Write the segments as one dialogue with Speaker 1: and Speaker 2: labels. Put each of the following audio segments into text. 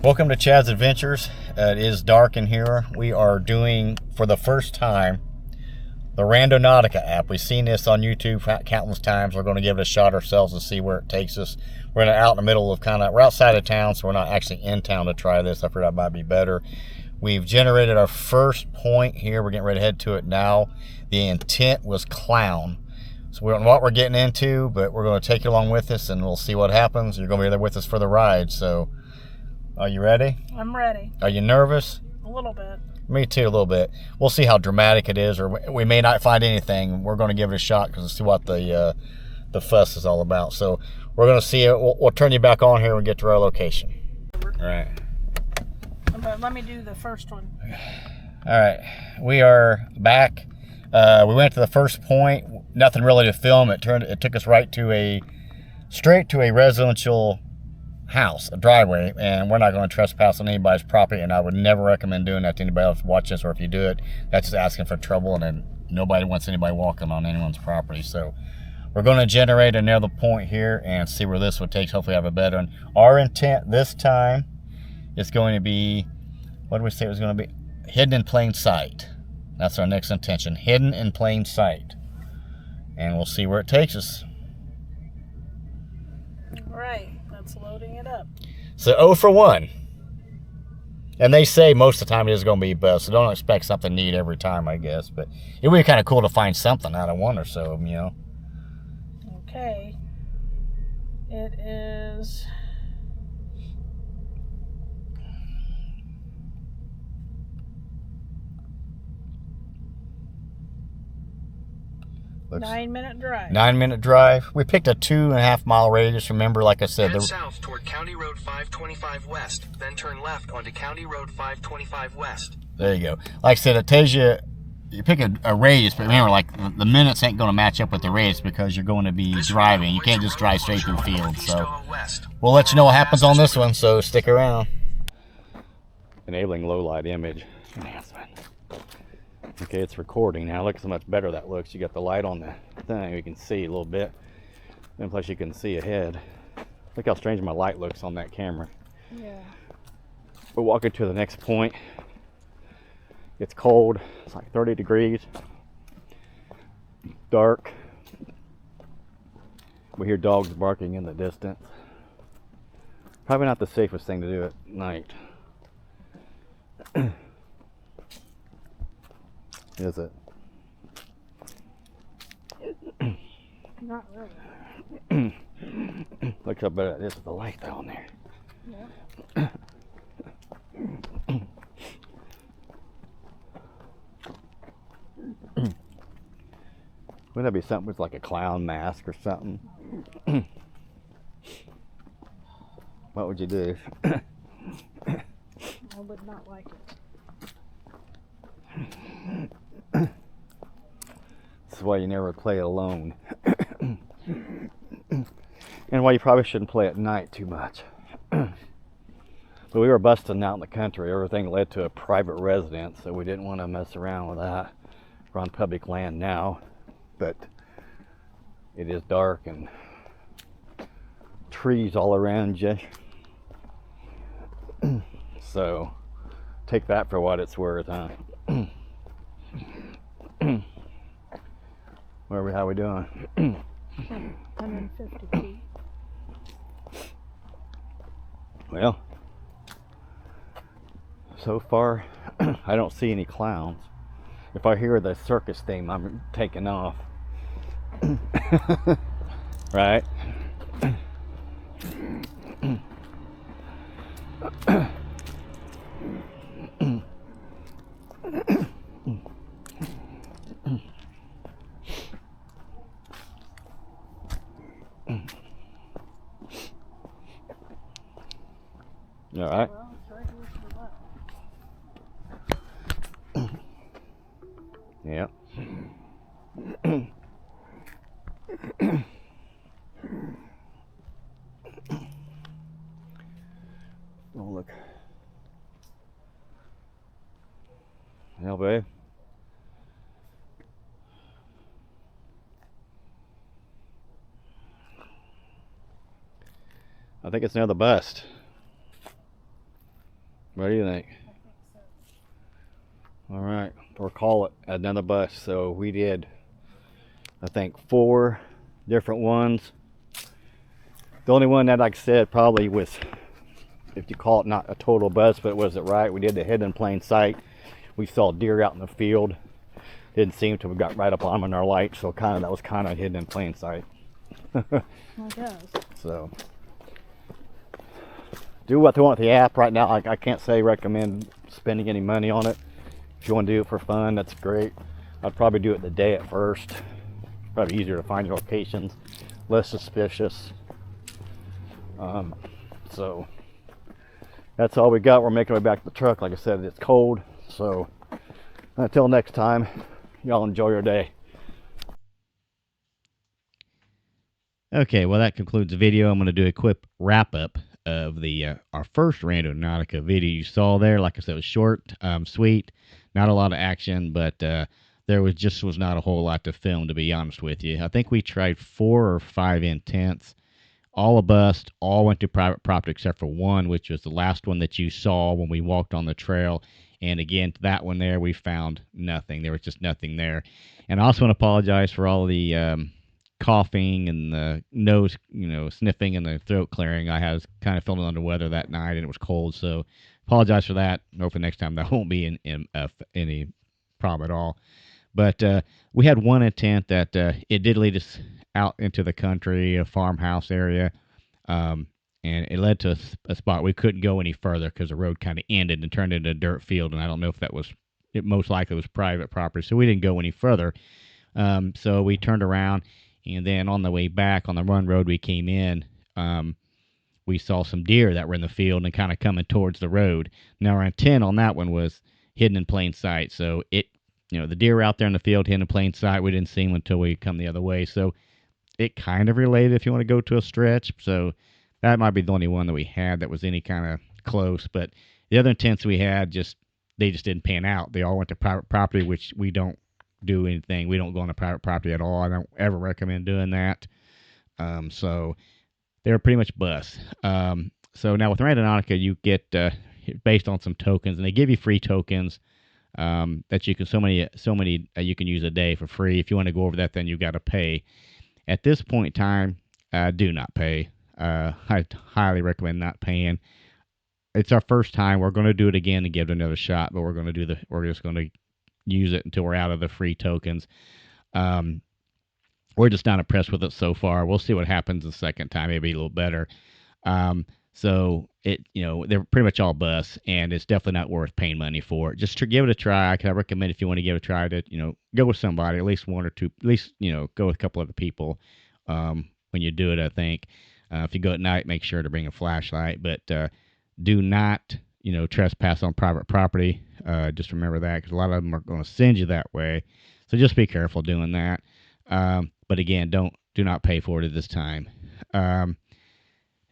Speaker 1: Welcome to Chad's Adventures. It is dark in here. We are doing, for the first time, the Randonautica app. We've seen this on YouTube countless times. We're going to give it a shot ourselves and see where it takes us. We're out in the middle of we're outside of town, so we're not actually in town to try this. I figured that might be better. We've generated our first point here. We're getting ready to head to it now. The intent was clown. So we don't know what we're getting into, but we're going to take you along with us and we'll see what happens. You're going to be there with us for the ride, so are you ready?
Speaker 2: I'm ready.
Speaker 1: Are you nervous?
Speaker 2: A little bit.
Speaker 1: Me too, a little bit. We'll see how dramatic it is, or we may not find anything. We're going to give it a shot because we'll see what the fuss is all about. So we're going to see it. We'll turn you back on here when we get to our location. All right.
Speaker 2: But let me do the first one.
Speaker 1: All right. We are back. We went to the first point. Nothing really to film. It took us straight to a residential house, a driveway, and we're not going to trespass on anybody's property, and I would never recommend doing that to anybody else watching this, or if you do it, that's just asking for trouble, and then nobody wants anybody walking on anyone's property. So we're going to generate another point here and see where this one takes. Hopefully have a better one. Our intent this time is going to be, what did we say it was going to be? Hidden in plain sight. That's our next intention, hidden in plain sight, and we'll see where it takes us.
Speaker 2: All right. It's loading it up.
Speaker 1: So 0 for 1. And they say most of the time it is going to be best, so don't expect something neat every time, I guess. But it would be kind of cool to find something out of one or so, you know.
Speaker 2: Okay. It is...
Speaker 1: Looks
Speaker 2: 9-minute drive.
Speaker 1: 9-minute drive. We picked a 2.5 mile radius. Remember, like I said,
Speaker 3: head south toward County Road 525 West, then turn left onto County Road 525 West.
Speaker 1: There you go. Like I said, it tells you, you pick a radius, but remember, like, the minutes ain't going to match up with the radius because you're going to be driving. You can't just drive straight through fields. So we'll let you know what happens on this one, so stick around. Enabling low light image enhancement. Okay, it's recording now. Look how much better that looks. You got the light on the thing. You can see a little bit. And plus you can see ahead. Look how strange my light looks on that camera.
Speaker 2: Yeah.
Speaker 1: We're walking to the next point. It's cold. It's like 30 degrees. Dark. We hear dogs barking in the distance. Probably not the safest thing to do at night. Is it?
Speaker 2: Not really.
Speaker 1: Look how better it is with the light down there.
Speaker 2: Yeah.
Speaker 1: Wouldn't that be something with like a clown mask or something? What would you do?
Speaker 2: I would not like it.
Speaker 1: This is why you never play alone. And why you probably shouldn't play at night too much. But we were busting out in the country. Everything led to a private residence, so we didn't want to mess around with that. We're on public land now, but it is dark and trees all around you. So take that for what it's worth, huh? How we doing?
Speaker 2: 150 feet.
Speaker 1: Well, so far I don't see any clowns. If I hear the circus theme, I'm taking off. Right? All right.
Speaker 2: Well, it's right here to the left.
Speaker 1: Yep. Oh, look. Yeah, babe. I think it's near the bust. What do you think?
Speaker 2: I think so.
Speaker 1: All right, or call it another bus. So we did, I think, 4 different ones. The only one that, like I said, probably was, if you call it not a total bust, but was it right? We did the hidden in plain sight. We saw deer out in the field. Didn't seem to have got right up on them in our light, so that was kind of hidden in plain sight.
Speaker 2: Well, it does.
Speaker 1: So do what you want with the app right now. I can't say recommend spending any money on it. If you want to do it for fun, that's great. I'd probably do it the day at first. Probably easier to find your locations, less suspicious. So that's all we got. We're making our way back to the truck. Like I said, it's cold. So until next time, y'all enjoy your day. Okay, well, that concludes the video. I'm going to do a quick wrap-up of the our first Randonautica video you saw there. Like I said, it was short, sweet, not a lot of action, but there was not a whole lot to film, to be honest with you. I think we tried 4 or 5 intents. All a bust, all went to private property except for one, which was the last one that you saw when we walked on the trail. And again, that one there, we found nothing. There was just nothing there. And I also want to apologize for all the coughing and the nose, sniffing and the throat clearing. I was kind of feeling under weather that night, and it was cold. So apologize for that. Hopefully next time that won't be any problem at all. But we had one intent that it did lead us out into the country, a farmhouse area, and it led to a spot we couldn't go any further because the road kind of ended and turned into a dirt field, and I don't know if it most likely was private property, so we didn't go any further. So we turned around, and then on the way back on the run road we came in, we saw some deer that were in the field and kind of coming towards the road. Now our intent on that one was hidden in plain sight, so the deer were out there in the field hidden in plain sight. We didn't see them until we come the other way, so it kind of related if you want to go to a stretch. So that might be the only one that we had that was any kind of close. But the other intents we had, they just didn't pan out. They all went to private property, which we don't do anything. We don't go on a private property at all. I don't ever recommend doing that. So they were pretty much busts. So now with Randonautica, you get based on some tokens, and they give you free tokens that you can so many you can use a day for free. If you want to go over that, then you've got to pay. At this point in time, do not pay. I highly recommend not paying. It's our first time. We're going to do it again and give it another shot, but we're just going to use it until we're out of the free tokens. We're just not impressed with it so far. We'll see what happens the second time. Maybe a little better. So they're pretty much all busts, and it's definitely not worth paying money for it. Just to give it a try. I recommend if you want to give it a try to, go with somebody, at least one or two, at least, go with a couple other people, when you do it, I think. If you go at night, make sure to bring a flashlight, but, do not, trespass on private property. Just remember that, because a lot of them are going to send you that way. So just be careful doing that. But again, do not pay for it at this time.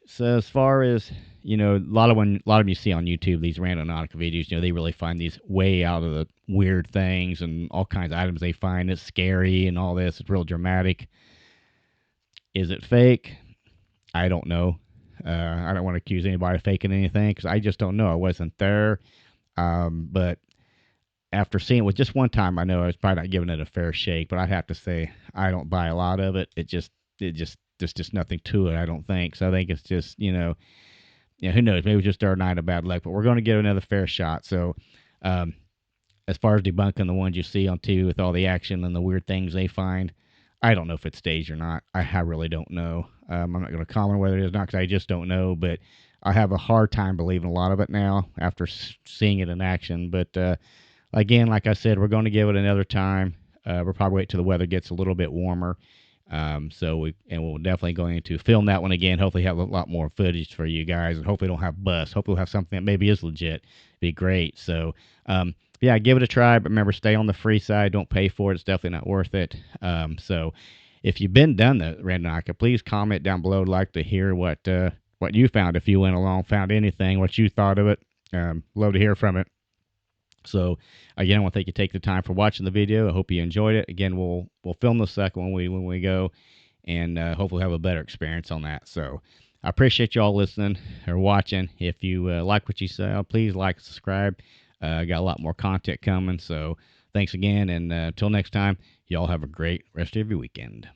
Speaker 1: So as far as, a lot of them you see on YouTube, these Randonautica videos, they really find these way out of the weird things and all kinds of items they find. It's scary and all this. It's real dramatic. Is it fake? I don't know. I don't want to accuse anybody of faking anything because I just don't know. I wasn't there. But after seeing it with just one time, I know I was probably not giving it a fair shake, but I'd have to say I don't buy a lot of it. There's just nothing to it, I don't think. So I think it's just, who knows? Maybe it was just our night of bad luck, but we're going to give it another fair shot. So, as far as debunking the ones you see on TV with all the action and the weird things they find, I don't know if it stays or not. I really don't know. I'm not going to comment whether it is or not because I just don't know, but I have a hard time believing a lot of it now after seeing it in action. But, again, like I said, we're going to give it another time. We'll probably wait till the weather gets a little bit warmer. We'll definitely going to film that one again. Hopefully have a lot more footage for you guys, and hopefully don't have busts. Hopefully we'll have something that maybe is legit. Be great. So, yeah, give it a try, but remember, stay on the free side. Don't pay for it. It's definitely not worth it. So if you've done the Randonautica, please comment down below. I'd like to hear what you found. If you went along, found anything, what you thought of it. Love to hear from it. So, again, I want to thank you take the time for watching the video. I hope you enjoyed it. Again, we'll film the second one when we go, and hopefully have a better experience on that. So,
Speaker 4: I appreciate y'all listening or watching. If you like what you saw, please like, subscribe. Got a lot more content coming. So thanks again. And until next time, y'all have a great rest of your weekend.